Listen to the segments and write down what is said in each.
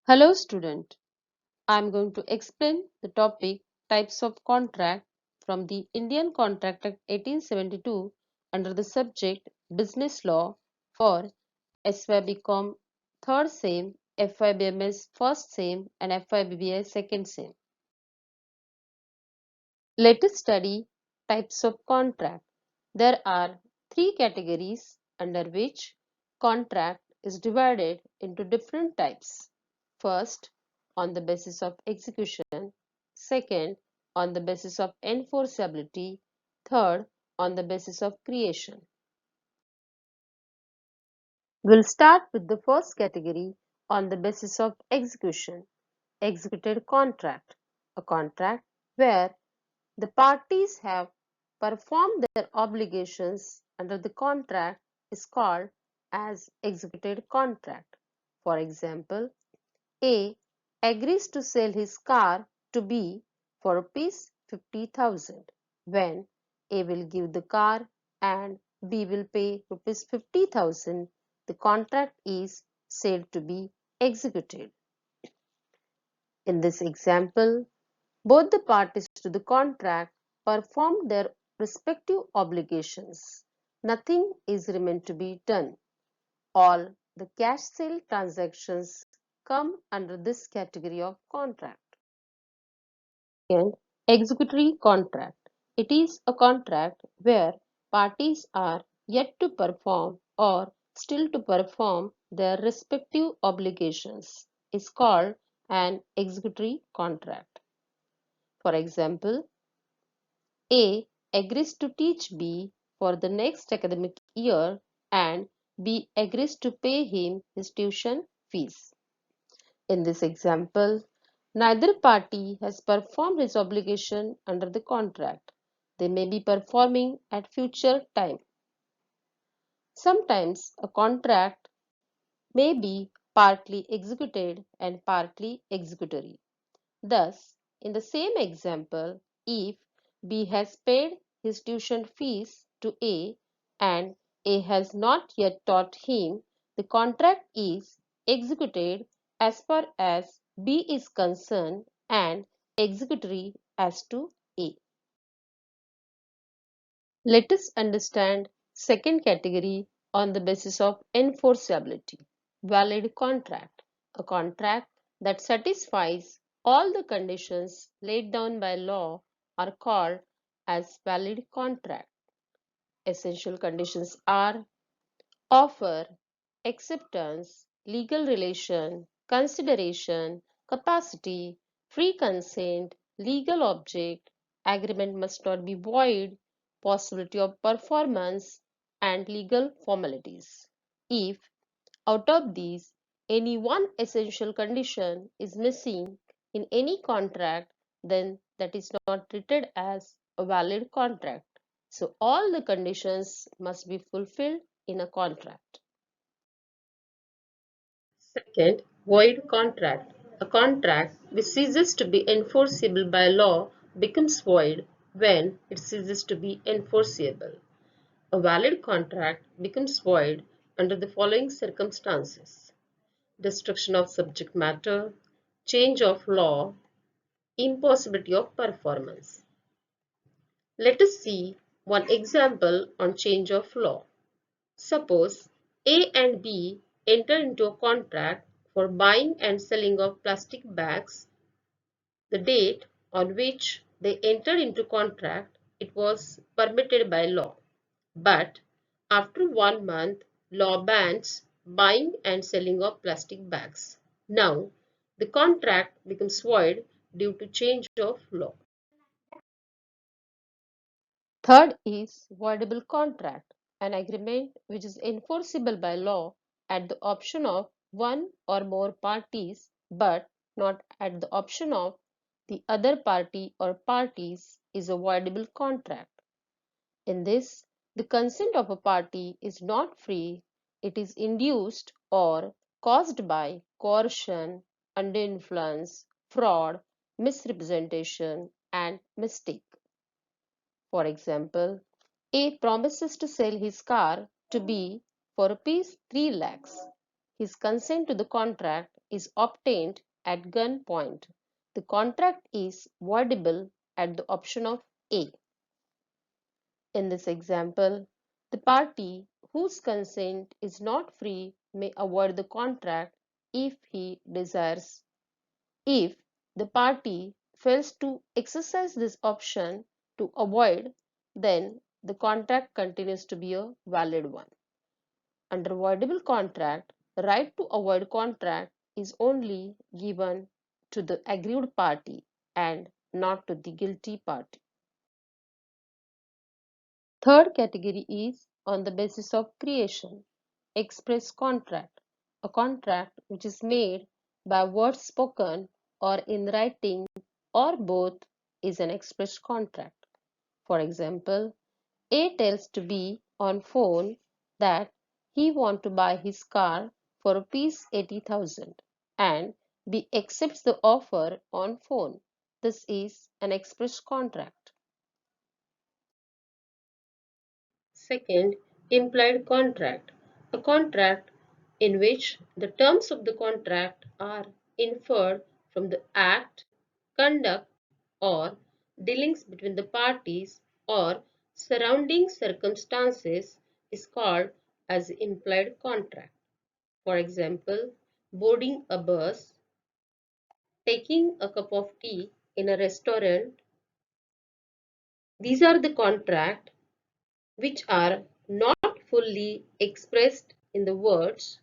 Hello student, I am going to explain the topic types of contract from the Indian Contract Act 1872 under the subject Business Law for SYBCom 3rd Sem, FYBMS 1st Sem and FYBBI 2nd Sem. Let us study types of contract. There are three categories under which contract is divided into different types. First, on the basis of execution. Second, on the basis of enforceability. Third, on the basis of creation. We'll start with the first category on the basis of execution. Executed contract, a contract where the parties have performed their obligations under the contract is called as executed contract. For example, A agrees to sell his car to B for rupees 50,000. When A will give the car and B will pay rupees 50,000, the contract is said to be executed. In this example, both the parties to the contract performed their respective obligations. Nothing is remained to be done. All the cash sale transactions come under this category of contract. Second, executory contract. It is a contract where parties are yet to perform or still to perform their respective obligations. Is called an executory contract. For example, A agrees to teach B for the next academic year and B agrees to pay him his tuition fees. In this example, neither party has performed his obligation under the contract. They may be performing at future time. Sometimes a contract may be partly executed and partly executory. Thus, in the same example, if B has paid his tuition fees to A and A has not yet taught him, the contract is executed as far as B is concerned and executory as to A. Let us understand second category on the basis of enforceability. Valid contract, a contract that satisfies all the conditions laid down by law are called as valid contract. Essential conditions are offer, acceptance, legal relation, consideration, capacity, free consent, legal object, agreement must not be void, possibility of performance, and legal formalities. If out of these any one essential condition is missing in any contract, then that is not treated as a valid contract. So all the conditions must be fulfilled in a contract. Second, void contract. A contract which ceases to be enforceable by law becomes void when it ceases to be enforceable. A valid contract becomes void under the following circumstances: destruction of subject matter, change of law, impossibility of performance. Let us see one example on change of law. Suppose A and B enter into a contract for buying and selling of plastic bags. The date on which they entered into contract, it was permitted by law. But after 1 month, law bans buying and selling of plastic bags. Now, the contract becomes void due to change of law. Third is voidable contract, an agreement which is enforceable by law at the option of one or more parties but not at the option of the other party or parties is a voidable contract. In this, the consent of a party is not free, it is induced or caused by coercion, undue influence, fraud, misrepresentation, and mistake. For example, A promises to sell his car to B for rupees 3 lakhs. His consent to the contract is obtained at gunpoint. The contract is voidable at the option of A. In this example, the party whose consent is not free may avoid the contract if he desires. If the party fails to exercise this option to avoid, then the contract continues to be a valid one. Under voidable contract, the right to avoid contract is only given to the aggrieved party and not to the guilty party. Third category is on the basis of creation. Express contract, a contract which is made by words spoken or in writing or both, is an express contract. For example, A tells to B on phone that he wants to buy his car for rupees 80,000 and B accepts the offer on phone. This is an express contract. Second, implied contract, a contract in which the terms of the contract are inferred from the act, conduct, or dealings between the parties or surrounding circumstances is called as implied contract. For example, boarding a bus, taking a cup of tea in a restaurant. These are the contract which are not fully expressed in the words.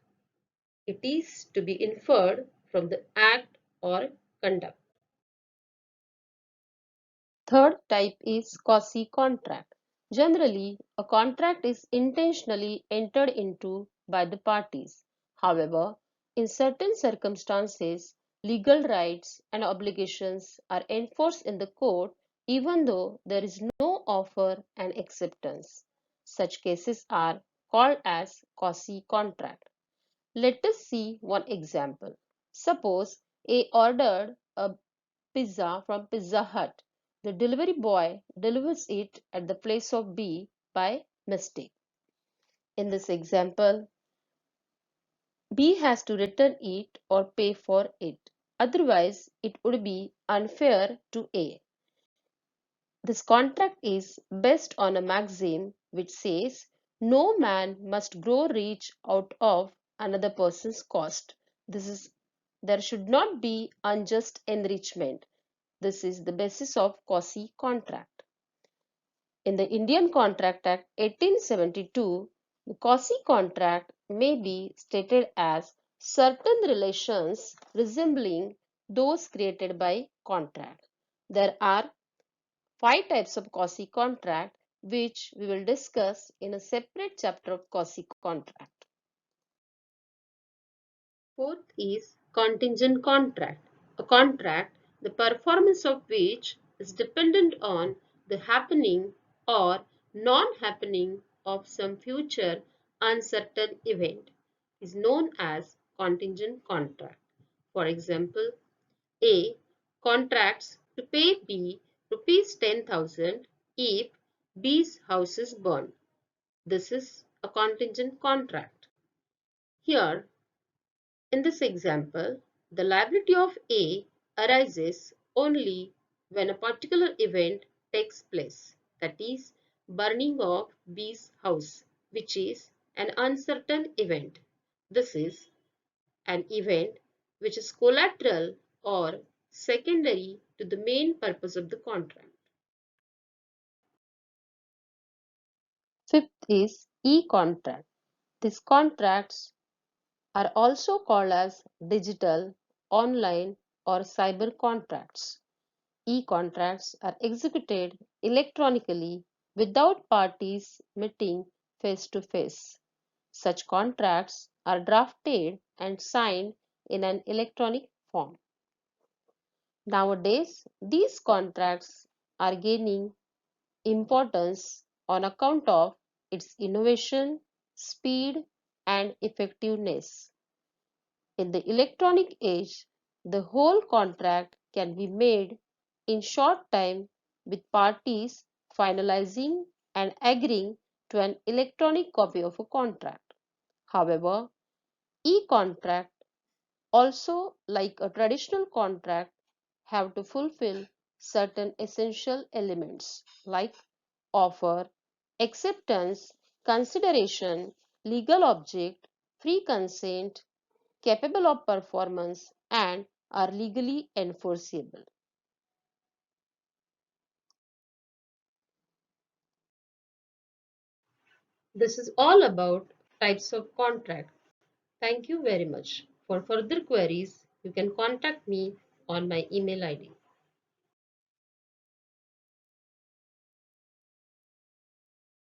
It is to be inferred from the act or conduct. Third type is quasi contract. Generally, a contract is intentionally entered into by the parties. However, in certain circumstances, legal rights and obligations are enforced in the court even though there is no offer and acceptance. Such cases are called as quasi contract. Let us see one example. Suppose A ordered a pizza from Pizza Hut. The delivery boy delivers it at the place of B by mistake. In this example, B has to return it or pay for it. Otherwise, it would be unfair to A. This contract is based on a maxim which says no man must grow rich out of another person's cost. There should not be unjust enrichment. This is the basis of quasi contract. In the Indian Contract Act 1872, the quasi contract may be stated as certain relations resembling those created by contract. There are 5 types of quasi contract which we will discuss in a separate chapter of quasi contract. Fourth is contingent contract, a contract the performance of which is dependent on the happening or non-happening of some future uncertain event is known as contingent contract. For example, A contracts to pay B rupees 10,000 if B's house is burned. This is a contingent contract. Here, in this example, the liability of A arises only when a particular event takes place, that is, burning of B's house, which is an uncertain event. This is an event which is collateral or secondary to the main purpose of the contract. Fifth is e-contract. These contracts are also called as digital, online, or cyber contracts. E-contracts are executed electronically without parties meeting face to face. Such contracts are drafted and signed in an electronic form. Nowadays, these contracts are gaining importance on account of its innovation, speed, and effectiveness. In the electronic age, the whole contract can be made in short time with parties finalizing and agreeing to an electronic copy of a contract. However, e-contract Also, like a traditional contract, have to fulfill certain essential elements like offer, acceptance, consideration, legal object, free consent, capable of performance, and are legally enforceable. This is all about types of contract. Thank you very much. For further queries, you can contact me on my email ID.